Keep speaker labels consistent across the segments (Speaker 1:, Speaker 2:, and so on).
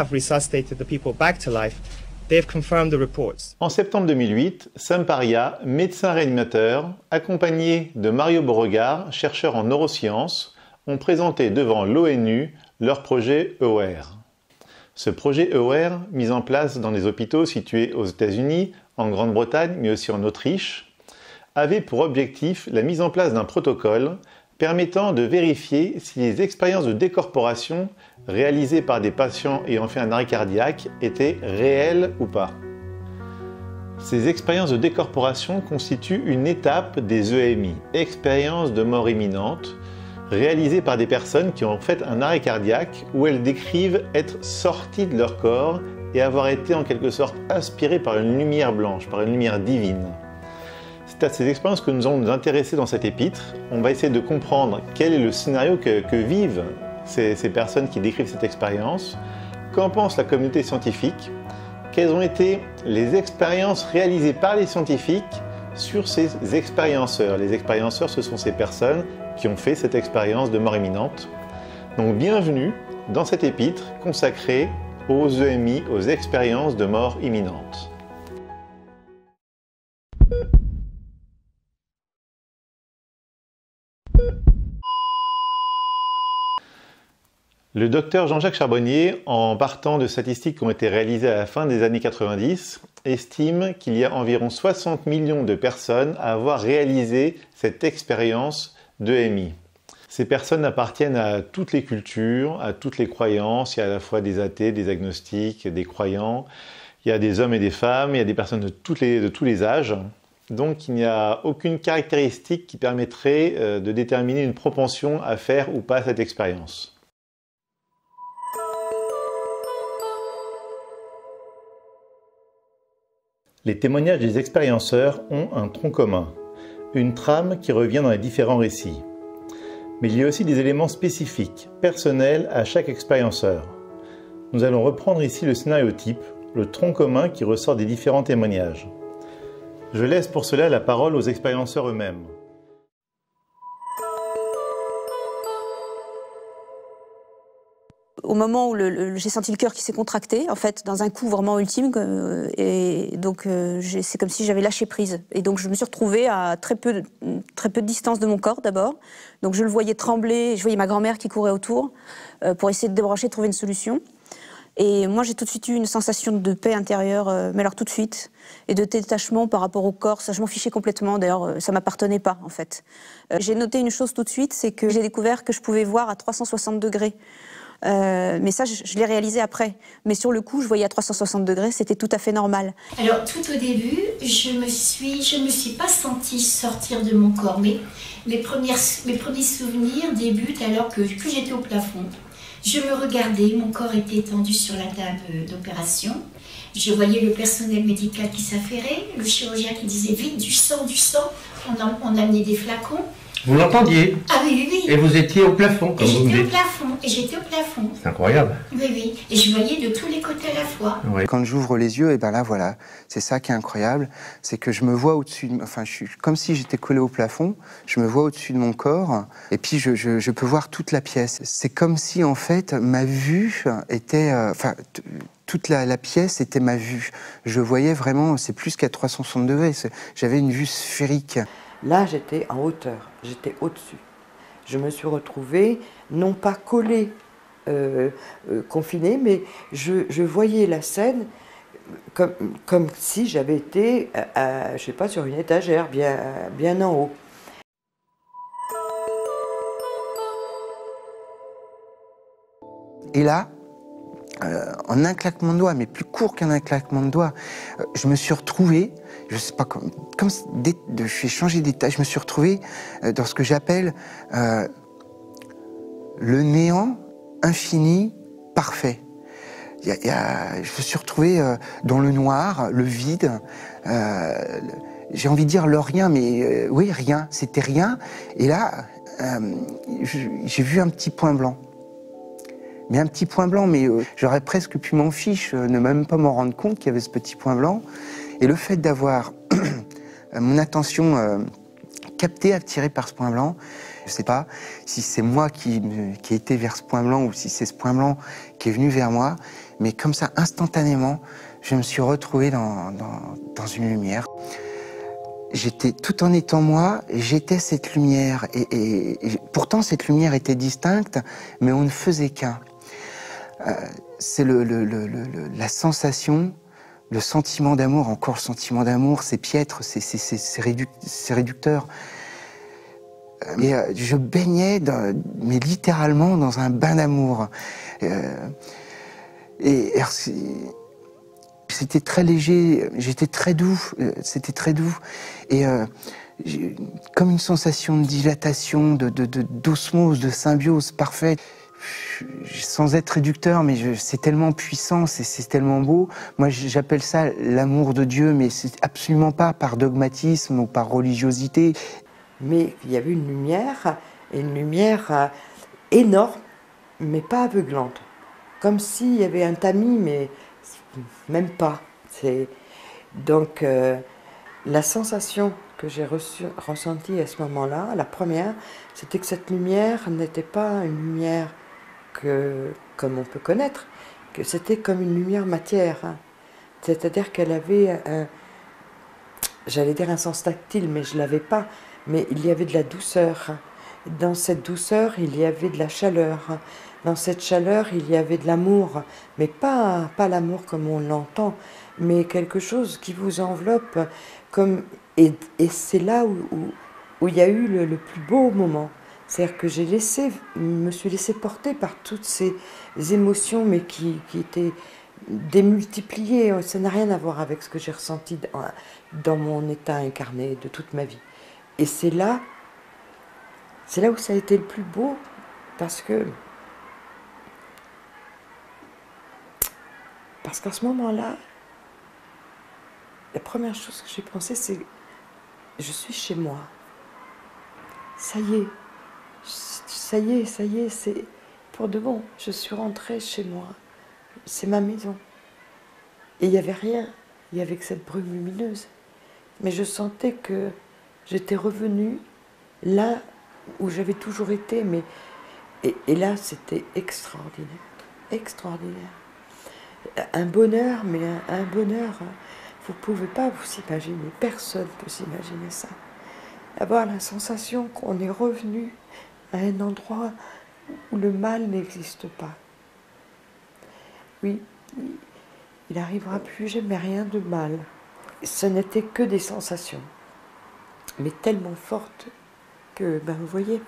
Speaker 1: have resuscitated the people back to life, they have confirmed the reports.
Speaker 2: En septembre 2008, Sam Paria, médecin réanimateur, accompagné de Mario Beauregard, chercheur en neurosciences, ont présenté devant l'ONU leur projet AWARE. Ce projet AWARE, mis en place dans des hôpitaux situés aux États-Unis, en Grande-Bretagne, mais aussi en Autriche, avait pour objectif la mise en place d'un protocole permettant de vérifier si les expériences de décorporation réalisées par des patients ayant fait un arrêt cardiaque étaient réelles ou pas. Ces expériences de décorporation constituent une étape des EMI, expériences de mort imminente, réalisées par des personnes qui ont fait un arrêt cardiaque où elles décrivent être sorties de leur corps et avoir été en quelque sorte aspirées par une lumière blanche, par une lumière divine. C'est à ces expériences que nous allons nous intéresser dans cet épître. On va essayer de comprendre quel est le scénario que vivent ces personnes qui décrivent cette expérience, qu'en pense la communauté scientifique, quelles ont été les expériences réalisées par les scientifiques sur ces expérienceurs. Les expérienceurs, ce sont ces personnes qui ont fait cette expérience de mort imminente. Donc bienvenue dans cet épître consacré aux EMI, aux expériences de mort imminente. Le docteur Jean-Jacques Charbonnier, en partant de statistiques qui ont été réalisées à la fin des années 90, estime qu'il y a environ 60 millions de personnes à avoir réalisé cette expérience d'EMI. Ces personnes appartiennent à toutes les cultures, à toutes les croyances. Il y a à la fois des athées, des agnostiques, des croyants. Il y a des hommes et des femmes, il y a des personnes de tous les âges. Donc il n'y a aucune caractéristique qui permettrait de déterminer une propension à faire ou pas cette expérience. Les témoignages des expérienceurs ont un tronc commun, une trame qui revient dans les différents récits. Mais il y a aussi des éléments spécifiques, personnels à chaque expérienceur. Nous allons reprendre ici le scénario type, le tronc commun qui ressort des différents témoignages. Je laisse pour cela la parole aux expérienceurs eux-mêmes.
Speaker 3: Au moment où j'ai senti le cœur qui s'est contracté, en fait, dans un coup vraiment ultime, et donc c'est comme si j'avais lâché prise. Et donc je me suis retrouvée à très peu de distance de mon corps d'abord. Donc je le voyais trembler, je voyais ma grand-mère qui courait autour pour essayer de débrancher, de trouver une solution. Et moi j'ai tout de suite eu une sensation de paix intérieure, mais alors tout de suite, et de détachement par rapport au corps. Ça, je m'en fichais complètement, d'ailleurs ça m'appartenait pas en fait. J'ai noté une chose tout de suite, c'est que j'ai découvert que je pouvais voir à 360 degrés. Mais ça, je l'ai réalisé après. Mais sur le coup, je voyais à 360 degrés, c'était tout à fait normal.
Speaker 4: Alors, tout au début, je me suis pas sentie sortir de mon corps, mais mes premiers souvenirs débutent alors que j'étais au plafond. Je me regardais, mon corps était étendu sur la table d'opération. Je voyais le personnel médical qui s'affairait, le chirurgien qui disait vite du sang, on amenait des flacons.
Speaker 5: Vous l'entendiez?
Speaker 4: Ah oui, oui, oui.
Speaker 5: Et vous étiez au plafond, comme vous me dites.
Speaker 4: J'étais au plafond.
Speaker 5: C'est incroyable.
Speaker 4: Oui, oui. Et je voyais de tous les côtés à la fois.
Speaker 5: Oui.
Speaker 6: Quand j'ouvre les yeux, et ben là, voilà. C'est ça qui est incroyable. C'est que je me vois au-dessus, enfin, je suis comme si j'étais collé au plafond. Je me vois au-dessus de mon corps. Et puis, je peux voir toute la pièce. C'est comme si, en fait, ma vue était... toute la pièce était ma vue. Je voyais vraiment, c'est plus qu'à 360 degrés. J'avais une vue sphérique.
Speaker 7: Là, j'étais en hauteur, j'étais au-dessus. Je me suis retrouvée, non pas collée, confinée, mais je voyais la scène comme si j'avais été, je sais pas, sur une étagère, bien en haut.
Speaker 6: Et là, en un claquement de doigts, mais plus court qu'un claquement de doigts, je me suis retrouvé, je sais pas, comme je suis changé d'état, je me suis retrouvé dans ce que j'appelle le néant infini parfait. Je me suis retrouvé dans le noir, le vide, j'ai envie de dire le rien, mais oui, rien, c'était rien. Et là, j'ai vu un petit point blanc. Mais un petit point blanc, mais j'aurais presque pu m'en fiche, ne même pas m'en rendre compte qu'il y avait ce petit point blanc. Et le fait d'avoir mon attention captée, attirée par ce point blanc, je ne sais pas si c'est moi qui ai été vers ce point blanc ou si c'est ce point blanc qui est venu vers moi, mais comme ça, instantanément, je me suis retrouvé dans une lumière. Tout en étant moi, j'étais cette lumière. Et pourtant, cette lumière était distincte, mais on ne faisait qu'un. C'est la sensation, le sentiment d'amour, encore le sentiment d'amour, c'est piètre, c'est réducteur. Et je baignais, mais littéralement, dans un bain d'amour. C'était très léger, j'étais très doux, c'était très doux. Et comme une sensation de dilatation, d'osmose, de symbiose parfaite. Sans être réducteur, mais c'est tellement puissant, c'est tellement beau. Moi, j'appelle ça l'amour de Dieu, mais c'est absolument pas par dogmatisme ou par religiosité.
Speaker 7: Mais il y avait une lumière énorme, mais pas aveuglante. Comme s'il y avait un tamis, mais même pas. Donc, la sensation que j'ai ressentie à ce moment-là, la première, c'était que cette lumière n'était pas une lumière comme on peut connaître, que c'était comme une lumière matière. Hein. C'est-à-dire qu'elle avait, j'allais dire un sens tactile, mais je ne l'avais pas. Mais il y avait de la douceur. Dans cette douceur, il y avait de la chaleur. Dans cette chaleur, il y avait de l'amour. Mais pas l'amour comme on l'entend, mais quelque chose qui vous enveloppe. Et c'est là où il y a eu le plus beau moment. C'est-à-dire que me suis laissé porter par toutes ces émotions, mais qui étaient démultipliées. Ça n'a rien à voir avec ce que j'ai ressenti dans mon état incarné de toute ma vie. Et c'est là où ça a été le plus beau, parce qu'à ce moment-là, la première chose que j'ai pensé, c'est je suis chez moi. Ça y est, c'est pour de bon. Je suis rentrée chez moi. C'est ma maison. Et il n'y avait rien, il n'y avait que cette brume lumineuse. Mais je sentais que j'étais revenue là où j'avais toujours été. Et là, c'était extraordinaire. Extraordinaire. Un bonheur, mais un bonheur, vous ne pouvez pas vous imaginer. Personne ne peut s'imaginer ça. Avoir la sensation qu'on est revenu à un endroit où le mal n'existe pas. Oui, il n'arrivera plus jamais rien de mal. Ce n'était que des sensations, mais tellement fortes que, vous voyez,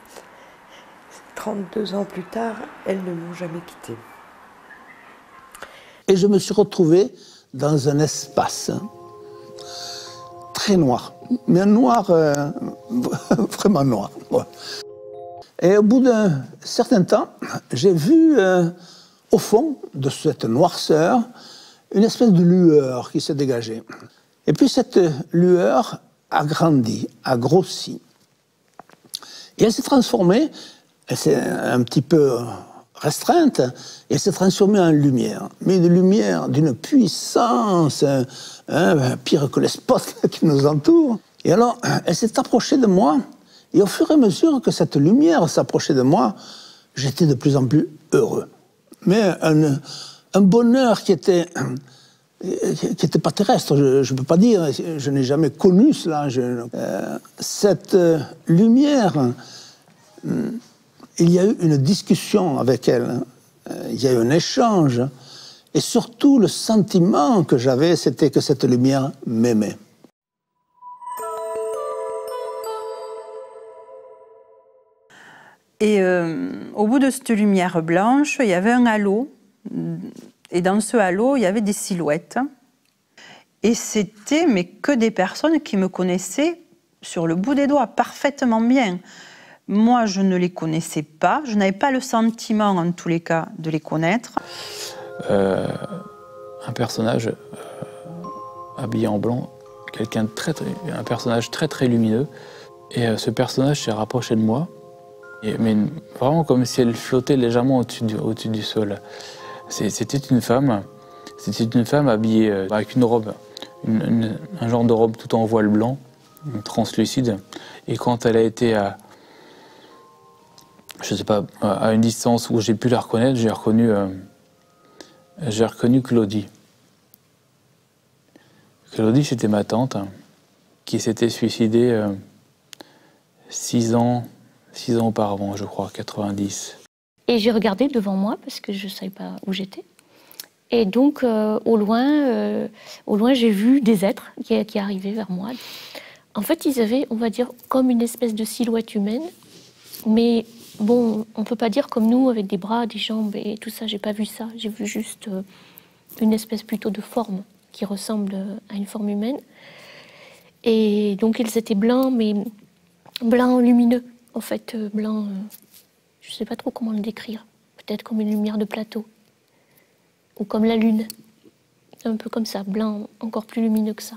Speaker 7: 32 ans plus tard, elles ne m'ont jamais quitté.
Speaker 8: Et je me suis retrouvé dans un espace très noir, mais un noir vraiment noir. Ouais. Et au bout d'un certain temps, j'ai vu au fond de cette noirceur une espèce de lueur qui s'est dégagée. Et puis cette lueur a grandi, a grossi. Et elle s'est transformée, elle s'est un petit peu restreinte, et elle s'est transformée en lumière. Mais une lumière d'une puissance, pire que les spots qui nous entourent. Et alors, elle s'est approchée de moi, et au fur et à mesure que cette lumière s'approchait de moi, j'étais de plus en plus heureux. Mais un bonheur qui était pas terrestre, je ne peux pas dire, je n'ai jamais connu cela. Cette lumière, il y a eu une discussion avec elle, il y a eu un échange, et surtout le sentiment que j'avais, c'était que cette lumière m'aimait.
Speaker 9: Et au bout de cette lumière blanche, il y avait un halo. Et dans ce halo, il y avait des silhouettes. Et c'était mais que des personnes qui me connaissaient sur le bout des doigts, parfaitement bien. Moi, je ne les connaissais pas. Je n'avais pas le sentiment, en tous les cas, de les connaître.
Speaker 10: Un personnage habillé en blanc, un personnage très très lumineux. Et ce personnage s'est rapproché de moi. Mais vraiment comme si elle flottait légèrement au-dessus du sol. C'était une femme habillée avec une robe, un genre de robe tout en voile blanc, translucide. Et quand elle a été à une distance où j'ai pu la reconnaître, j'ai reconnu j'ai reconnu Claudie. Claudie, c'était ma tante qui s'était suicidée 6 ans auparavant, je crois, 90.
Speaker 11: Et j'ai regardé devant moi parce que je ne savais pas où j'étais. Et donc, au loin, j'ai vu des êtres qui arrivaient vers moi. En fait, ils avaient, on va dire, comme une espèce de silhouette humaine. Mais bon, on ne peut pas dire comme nous, avec des bras, des jambes et tout ça. J'ai pas vu ça. J'ai vu juste une espèce plutôt de forme qui ressemble à une forme humaine. Et donc, ils étaient blancs, mais blancs lumineux. En fait, blancs, je ne sais pas trop comment le décrire. Peut-être comme une lumière de plateau. Ou comme la lune. Un peu comme ça, blanc, encore plus lumineux que ça.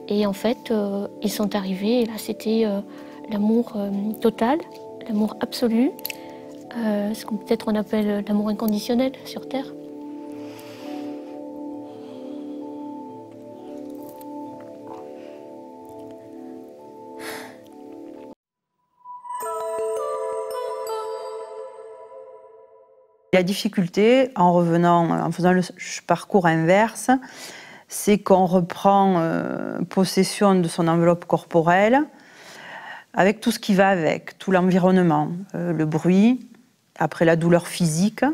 Speaker 11: Et en fait, ils sont arrivés, et là, c'était l'amour total, l'amour absolu, ce qu'on peut-être on appelle l'amour inconditionnel sur Terre.
Speaker 9: La difficulté, en faisant le parcours inverse, c'est qu'on reprend possession de son enveloppe corporelle avec tout ce qui va avec, tout l'environnement, le bruit, après la douleur physique,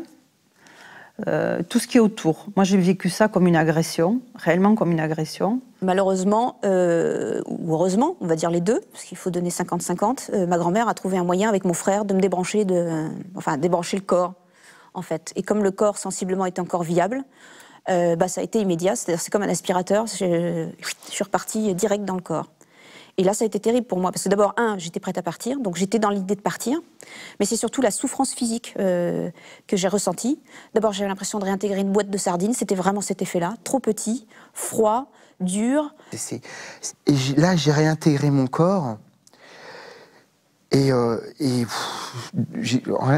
Speaker 9: tout ce qui est autour. Moi, j'ai vécu ça comme une agression, réellement comme une agression.
Speaker 3: Malheureusement, ou heureusement, on va dire les deux, parce qu'il faut donner 50-50, ma grand-mère a trouvé un moyen avec mon frère de me débrancher, débrancher le corps, en fait. Et comme le corps sensiblement était encore viable, ça a été immédiat, c'est-à-dire c'est comme un aspirateur, je suis repartie direct dans le corps. Et là, ça a été terrible pour moi, parce que d'abord, j'étais prête à partir, donc j'étais dans l'idée de partir, mais c'est surtout la souffrance physique que j'ai ressentie. D'abord, j'avais l'impression de réintégrer une boîte de sardines, c'était vraiment cet effet-là, trop petit, froid, dur.
Speaker 6: Et là, j'ai réintégré mon corps,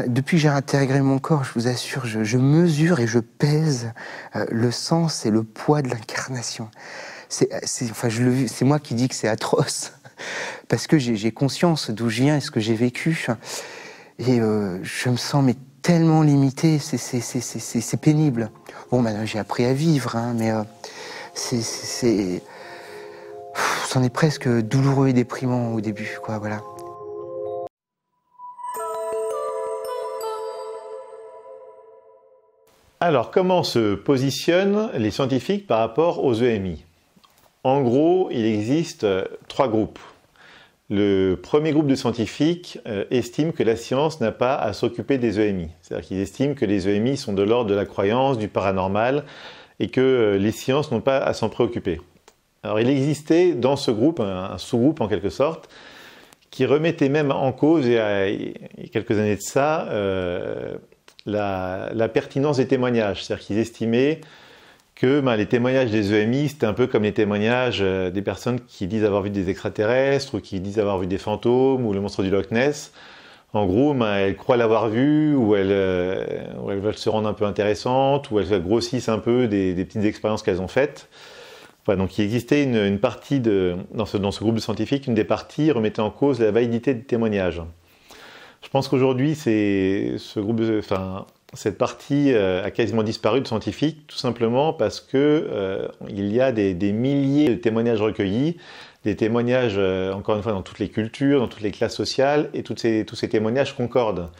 Speaker 6: depuis que j'ai intégré mon corps, je vous assure, je mesure et je pèse le sens et le poids de l'incarnation. C'est moi qui dis que c'est atroce, parce que j'ai conscience d'où je viens et ce que j'ai vécu. Et je me sens tellement limité, c'est pénible. Bon, maintenant j'ai appris à vivre, mais c'en est presque douloureux et déprimant au début, quoi, voilà.
Speaker 2: Alors, comment se positionnent les scientifiques par rapport aux EMI? En gros, il existe 3 groupes. Le premier groupe de scientifiques estime que la science n'a pas à s'occuper des EMI. C'est-à-dire qu'ils estiment que les EMI sont de l'ordre de la croyance, du paranormal, et que les sciences n'ont pas à s'en préoccuper. Alors, il existait dans ce groupe, un sous-groupe en quelque sorte, qui remettait même en cause, il y a quelques années de ça, la pertinence des témoignages. C'est-à-dire qu'ils estimaient que les témoignages des EMI, c'était un peu comme les témoignages des personnes qui disent avoir vu des extraterrestres ou qui disent avoir vu des fantômes ou le monstre du Loch Ness. En gros, elles croient l'avoir vu ou elles veulent se rendre un peu intéressantes ou elles grossissent un peu des petites expériences qu'elles ont faites. Voilà, donc il existait une partie, dans ce groupe de scientifiques, une des parties remettait en cause la validité des témoignages. Je pense qu'aujourd'hui, cette partie a quasiment disparu de scientifiques, tout simplement parce que il y a des milliers de témoignages recueillis, des témoignages, encore une fois, dans toutes les cultures, dans toutes les classes sociales, et tous ces témoignages concordent.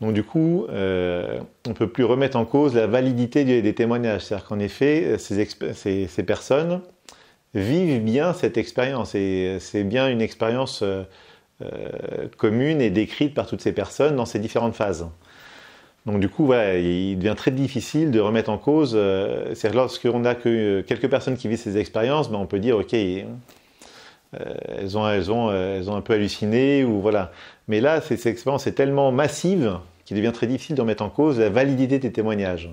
Speaker 2: Donc du coup, on ne peut plus remettre en cause la validité des témoignages. C'est-à-dire qu'en effet, ces personnes vivent bien cette expérience, et c'est bien une expérience commune et décrite par toutes ces personnes dans ces différentes phases. Donc du coup, voilà, il devient très difficile de remettre en cause. C'est lorsqu'on n'a que quelques personnes qui vivent ces expériences, on peut dire ok, elles ont un peu halluciné ou voilà. Mais là, cette expérience est tellement massive qu'il devient très difficile de remettre en cause la validité des témoignages.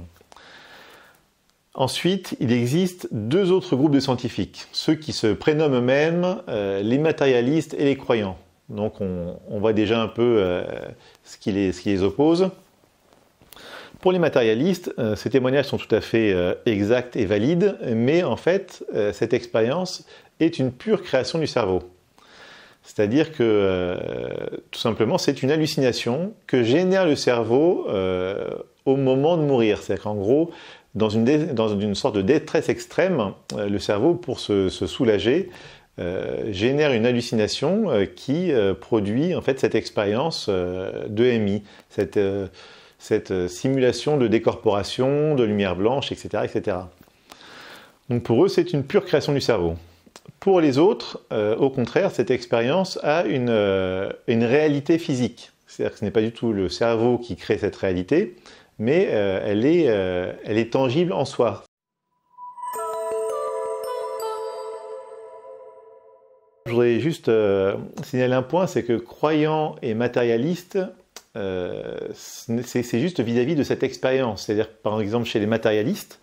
Speaker 2: Ensuite, il existe 2 autres groupes de scientifiques, ceux qui se prénomment eux-mêmes les matérialistes et les croyants. Donc on voit déjà un peu ce qui les oppose. Pour les matérialistes, ces témoignages sont tout à fait exacts et valides, mais en fait, cette expérience est une pure création du cerveau. C'est-à-dire que, tout simplement, c'est une hallucination que génère le cerveau au moment de mourir. C'est-à-dire qu'en gros, dans une sorte de détresse extrême, le cerveau, pour se soulager, génère une hallucination qui produit en fait cette expérience d'EMI, cette simulation de décorporation, de lumière blanche, etc., etc. Donc pour eux, c'est une pure création du cerveau. Pour les autres, au contraire, cette expérience a une réalité physique. C'est-à-dire que ce n'est pas du tout le cerveau qui crée cette réalité, mais elle est tangible en soi. Je voudrais juste signaler un point, c'est que croyant et matérialiste, c'est juste vis-à-vis de cette expérience. C'est-à-dire, par exemple, chez les matérialistes,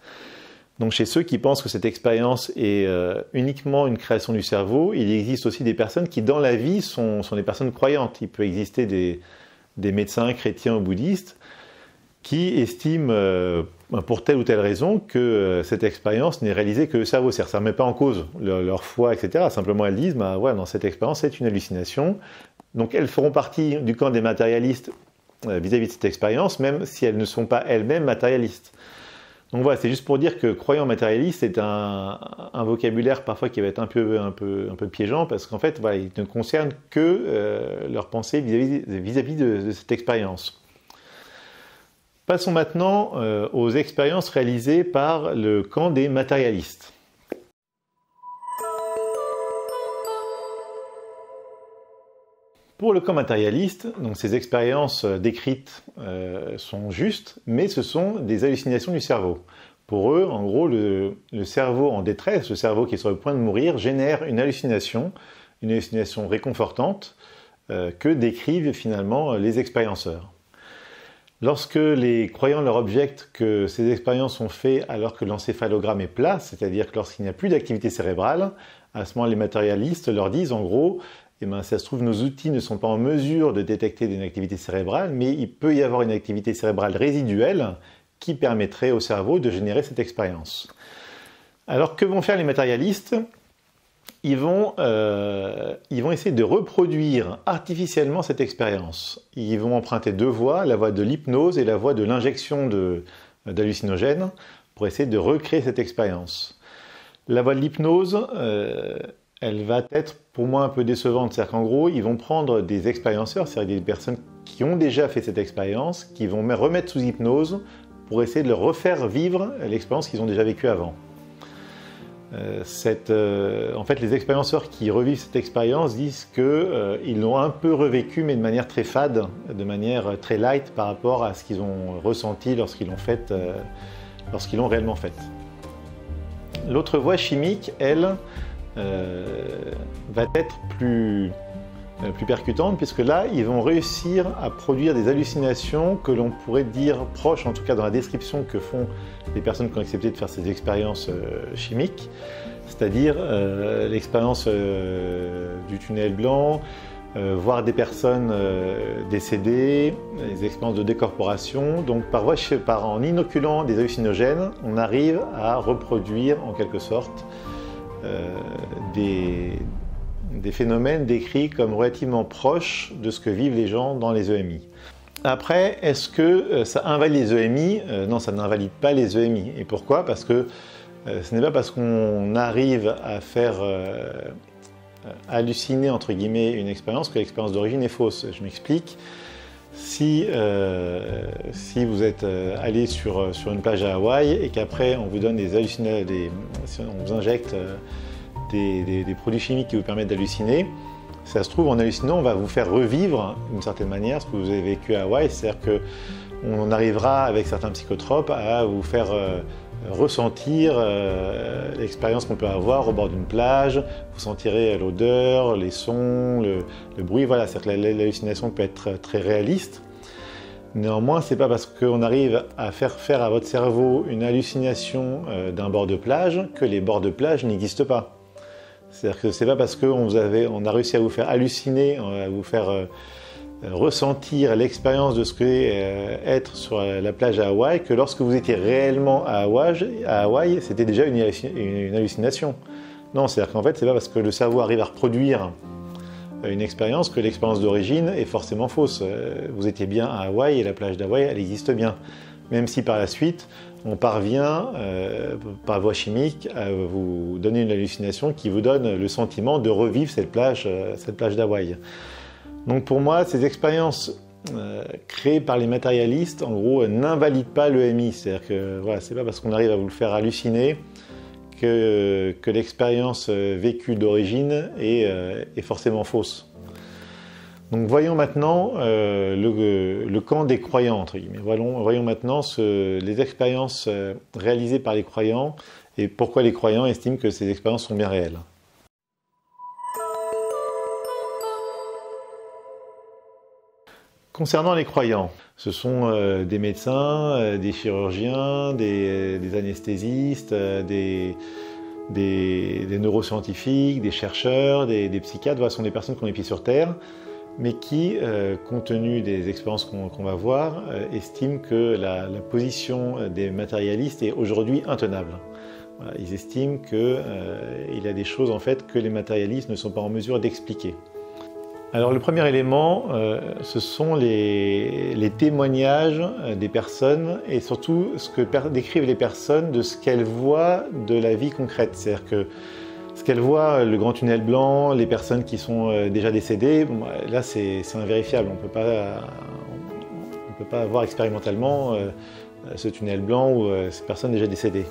Speaker 2: donc chez ceux qui pensent que cette expérience est uniquement une création du cerveau, il existe aussi des personnes qui, dans la vie, sont des personnes croyantes. Il peut exister des médecins chrétiens ou bouddhistes qui estiment, pour telle ou telle raison, que cette expérience n'est réalisée que le cerveau. Ça ne remet pas en cause leur foi, etc. Simplement, elles disent, ouais, dans cette expérience, c'est une hallucination. Donc, elles feront partie du camp des matérialistes vis-à-vis de cette expérience, même si elles ne sont pas elles-mêmes matérialistes. Donc voilà, c'est juste pour dire que croyant matérialiste est un vocabulaire parfois qui va être un peu piégeant, parce qu'en fait, voilà, il ne concerne que leur pensée vis-à-vis de cette expérience. Passons maintenant aux expériences réalisées par le camp des matérialistes. Pour le camp matérialiste, donc ces expériences décrites sont justes, mais ce sont des hallucinations du cerveau. Pour eux, en gros, le cerveau en détresse, le cerveau qui est sur le point de mourir, génère une hallucination réconfortante que décrivent finalement les expérienceurs. Lorsque les croyants leur objectent que ces expériences sont faites alors que l'encéphalogramme est plat, c'est-à-dire que lorsqu'il n'y a plus d'activité cérébrale, à ce moment les matérialistes leur disent en gros, eh bien, ça se trouve, nos outils ne sont pas en mesure de détecter une activité cérébrale, mais il peut y avoir une activité cérébrale résiduelle qui permettrait au cerveau de générer cette expérience. Alors que vont faire les matérialistes ? Ils vont essayer de reproduire artificiellement cette expérience. Ils vont emprunter deux voies, la voie de l'hypnose et la voie de l'injection d'hallucinogènes, pour essayer de recréer cette expérience. La voie de l'hypnose, elle va être pour moi un peu décevante. C'est-à-dire qu'en gros, ils vont prendre des expérienceurs, c'est-à-dire des personnes qui ont déjà fait cette expérience, qui vont remettre sous hypnose pour essayer de leur refaire vivre l'expérience qu'ils ont déjà vécue avant. En fait, les expérienceurs qui revivent cette expérience disent qu'ils l'ont un peu revécu, mais de manière très fade, de manière très light par rapport à ce qu'ils ont ressenti lorsqu'ils l'ont réellement faite. L'autre voie chimique, elle, va être plus percutante, puisque là, ils vont réussir à produire des hallucinations que l'on pourrait dire proches, en tout cas dans la description que font les personnes qui ont accepté de faire ces expériences chimiques, c'est-à-dire l'expérience du tunnel blanc, voir des personnes décédées, les expériences de décorporation. Donc en inoculant des hallucinogènes, on arrive à reproduire en quelque sorte des phénomènes décrits comme relativement proches de ce que vivent les gens dans les EMI. Après, est-ce que ça invalide les EMI ? Non, ça n'invalide pas les EMI. Et pourquoi ? Parce que ce n'est pas parce qu'on arrive à faire halluciner, entre guillemets, une expérience que l'expérience d'origine est fausse. Je m'explique. Si vous êtes allé sur une plage à Hawaï et qu'après on vous donne on vous injecte des produits chimiques qui vous permettent d'halluciner, ça se trouve, en hallucinant, on va vous faire revivre d'une certaine manière ce que vous avez vécu à Hawaï. C'est-à-dire qu'on arrivera avec certains psychotropes à vous faire ressentir l'expérience qu'on peut avoir au bord d'une plage. Vous sentirez l'odeur, les sons, le bruit. Voilà, c'est-à-dire que l'hallucination peut être très réaliste. Néanmoins, c'est pas parce qu'on arrive à faire à votre cerveau une hallucination d'un bord de plage que les bords de plage n'existent pas. C'est-à-dire que c'est pas parce qu'on a réussi à vous faire halluciner, à vous faire ressentir l'expérience de ce qu'est être sur la plage à Hawaï, que lorsque vous étiez réellement à Hawaï, c'était déjà une hallucination. Non, c'est-à-dire qu'en fait, c'est pas parce que le cerveau arrive à reproduire une expérience que l'expérience d'origine est forcément fausse. Vous étiez bien à Hawaï et la plage d'Hawaï, elle existe bien. même si par la suite, on parvient, par voie chimique, à vous donner une hallucination qui vous donne le sentiment de revivre cette plage d'Hawaï. Donc pour moi, ces expériences créées par les matérialistes, en gros, n'invalident pas l'EMI. C'est-à-dire que voilà, c'est pas parce qu'on arrive à vous le faire halluciner que l'expérience vécue d'origine est forcément fausse. Donc voyons maintenant le camp des croyants, entre guillemets. Voyons maintenant les expériences réalisées par les croyants et pourquoi les croyants estiment que ces expériences sont bien réelles. Concernant les croyants, ce sont des médecins, des chirurgiens, des anesthésistes, des neuroscientifiques, des chercheurs, des psychiatres. Voilà, ce sont des personnes qui ont les pieds sur terre, mais qui, compte tenu des expériences qu'on va voir, estiment que la position des matérialistes est aujourd'hui intenable. Voilà, ils estiment qu'il y a des choses en fait que les matérialistes ne sont pas en mesure d'expliquer. Alors le premier élément, ce sont les témoignages des personnes et surtout ce que décrivent les personnes de ce qu'elles voient de la vie concrète. C'est-à-dire que ce qu'elles voient, le grand tunnel blanc, les personnes qui sont déjà décédées, bon, là c'est invérifiable. On ne peut pas voir expérimentalement ce tunnel blanc ou ces personnes déjà décédées.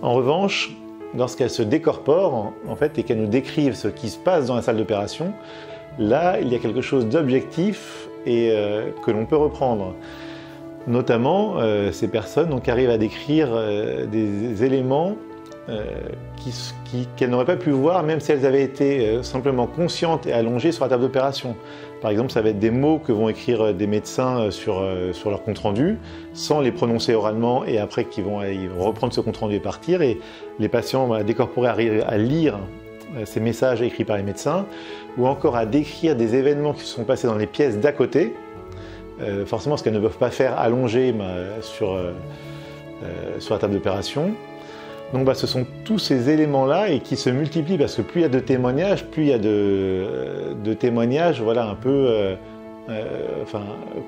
Speaker 2: En revanche, lorsqu'elles se décorporent en fait, et qu'elles nous décrivent ce qui se passe dans la salle d'opération, là, il y a quelque chose d'objectif et que l'on peut reprendre. Notamment, ces personnes donc, arrivent à décrire des éléments qu'elles n'auraient pas pu voir même si elles avaient été simplement conscientes et allongées sur la table d'opération. Par exemple, ça va être des mots que vont écrire des médecins sur leur compte-rendu, sans les prononcer oralement et après ils vont reprendre ce compte-rendu et partir. Et les patients décorporés arrivent à lire ces messages écrits par les médecins, ou encore à décrire des événements qui se sont passés dans les pièces d'à côté, forcément ce qu'elles ne peuvent pas faire allongées sur la table d'opération. Donc ce sont tous ces éléments-là et qui se multiplient parce que plus il y a de témoignages, plus il y a de témoignages voilà, un peu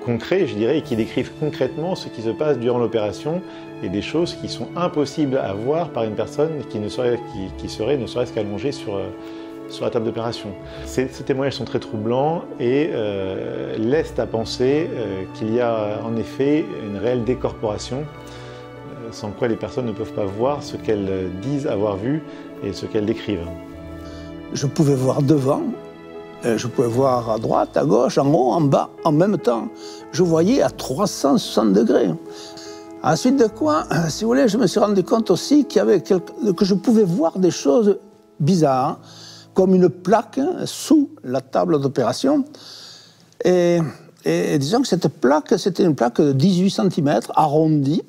Speaker 2: concrets, je dirais, et qui décrivent concrètement ce qui se passe durant l'opération et des choses qui sont impossibles à voir par une personne qui serait ne serait-ce qu'allongée sur la table d'opération. Ces témoignages sont très troublants et laissent à penser qu'il y a en effet une réelle décorporation, sans quoi les personnes ne peuvent pas voir ce qu'elles disent avoir vu et ce qu'elles décrivent.
Speaker 8: Je pouvais voir devant, je pouvais voir à droite, à gauche, en haut, en bas, en même temps. Je voyais à 360 degrés. Ensuite de quoi, si vous voulez, je me suis rendu compte aussi que je pouvais voir des choses bizarres, comme une plaque sous la table d'opération. Et disons que cette plaque, c'était une plaque de 18 cm, arrondie,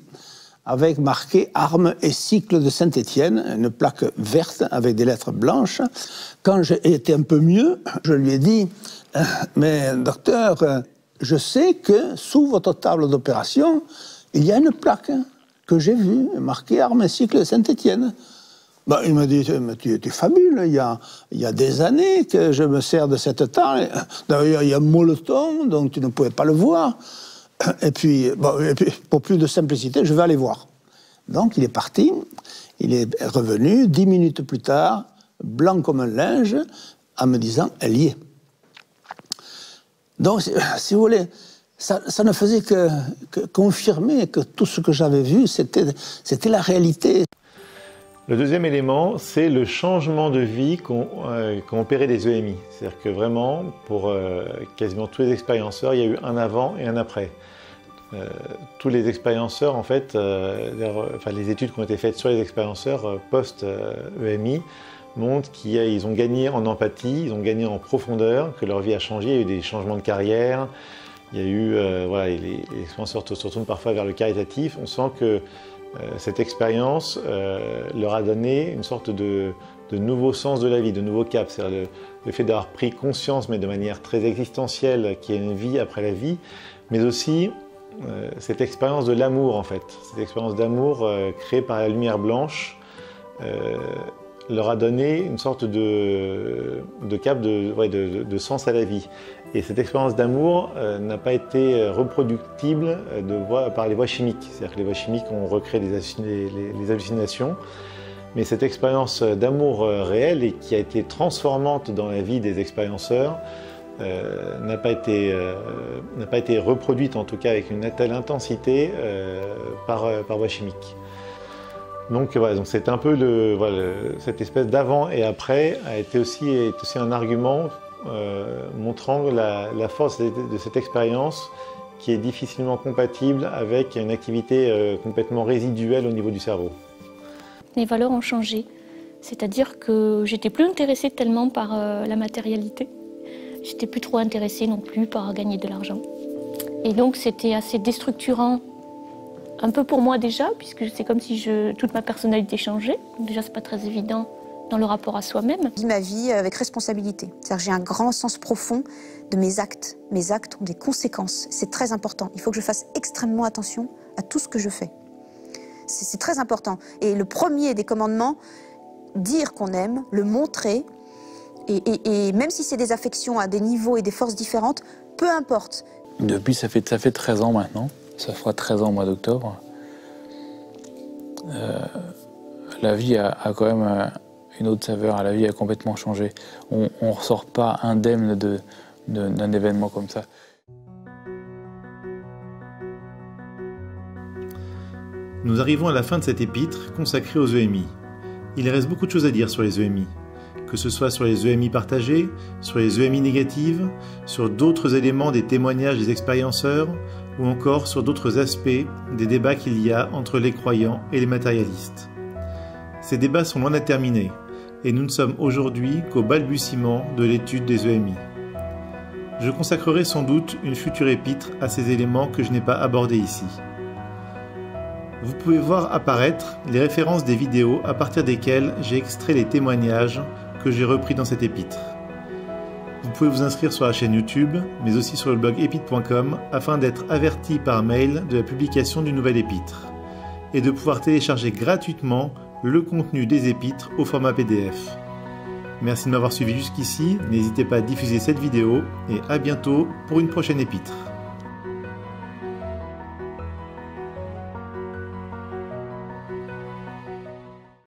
Speaker 8: avec marqué « Armes et cycle de Saint-Étienne », une plaque verte avec des lettres blanches. Quand j'ai été un peu mieux, je lui ai dit « Mais docteur, je sais que sous votre table d'opération, il y a une plaque que j'ai vue, marquée « Armes et cycle de Saint-Étienne ». Il m'a dit « Tu fabules, il y a des années que je me sers de cette table. D'ailleurs, il y a molleton, donc tu ne pouvais pas le voir. » Et puis, pour plus de simplicité, je vais aller voir. Donc, il est parti, il est revenu, 10 minutes plus tard, blanc comme un linge, en me disant « elle y est ». Donc, si vous voulez, ça ne faisait que confirmer que tout ce que j'avais vu, c'était la réalité.
Speaker 2: Le deuxième élément, c'est le changement de vie qu'ont opéré les EMI. C'est-à-dire que vraiment, pour quasiment tous les expérienceurs, il y a eu un avant et un après. Tous les expérienceurs, en fait, les études qui ont été faites sur les expérienceurs post-EMI montrent qu'ils ont gagné en empathie, ils ont gagné en profondeur, que leur vie a changé, il y a eu des changements de carrière, il y a eu, les expérienceurs se retournent parfois vers le caritatif. On sent que cette expérience leur a donné une sorte de nouveau sens de la vie, de nouveau cap. C'est-à-dire le fait d'avoir pris conscience, mais de manière très existentielle, qu'il y a une vie après la vie, mais aussi cette expérience de l'amour, en fait. Cette expérience d'amour créée par la lumière blanche, leur a donné une sorte de cap de sens à la vie. Et cette expérience d'amour n'a pas été reproductible par les voies chimiques. C'est-à-dire que les voies chimiques ont recréé les hallucinations. Mais cette expérience d'amour réelle et qui a été transformante dans la vie des expérienceurs n'a pas été reproduite, en tout cas avec une telle intensité, par voie chimique. Donc voilà, donc c'est un peu cette espèce d'avant et après est aussi un argument montrant la force de cette expérience qui est difficilement compatible avec une activité complètement résiduelle au niveau du cerveau.
Speaker 11: Les valeurs ont changé, c'est-à-dire que j'étais plus intéressée tellement par la matérialité. J'étais plus trop intéressée non plus par gagner de l'argent. Et donc c'était assez déstructurant, un peu pour moi déjà, puisque c'est comme si toute ma personnalité changeait. Donc déjà c'est pas très évident dans le rapport à soi-même.
Speaker 3: Je vis ma vie avec responsabilité. C'est-à-dire que j'ai un grand sens profond de mes actes. Mes actes ont des conséquences. C'est très important. Il faut que je fasse extrêmement attention à tout ce que je fais. C'est très important. Et le premier des commandements, dire qu'on aime, le montrer, et même si c'est des affections à des niveaux et des forces différentes, peu importe.
Speaker 10: Depuis, ça fait 13 ans maintenant. Ça fera 13 ans au mois d'octobre. La vie a quand même une autre saveur. La vie a complètement changé. On ne ressort pas indemne d'un événement comme ça.
Speaker 2: Nous arrivons à la fin de cet épître consacré aux EMI. Il reste beaucoup de choses à dire sur les EMI, que ce soit sur les EMI partagées, sur les EMI négatives, sur d'autres éléments des témoignages des expérienceurs, ou encore sur d'autres aspects des débats qu'il y a entre les croyants et les matérialistes. Ces débats sont loin d'être terminés, et nous ne sommes aujourd'hui qu'au balbutiement de l'étude des EMI. Je consacrerai sans doute une future épître à ces éléments que je n'ai pas abordés ici. Vous pouvez voir apparaître les références des vidéos à partir desquelles j'ai extrait les témoignages que j'ai repris dans cette épître. Vous pouvez vous inscrire sur la chaîne YouTube, mais aussi sur le blog épître.com afin d'être averti par mail de la publication d'une nouvelle épître et de pouvoir télécharger gratuitement le contenu des épîtres au format PDF. Merci de m'avoir suivi jusqu'ici, n'hésitez pas à diffuser cette vidéo et à bientôt pour une prochaine épître.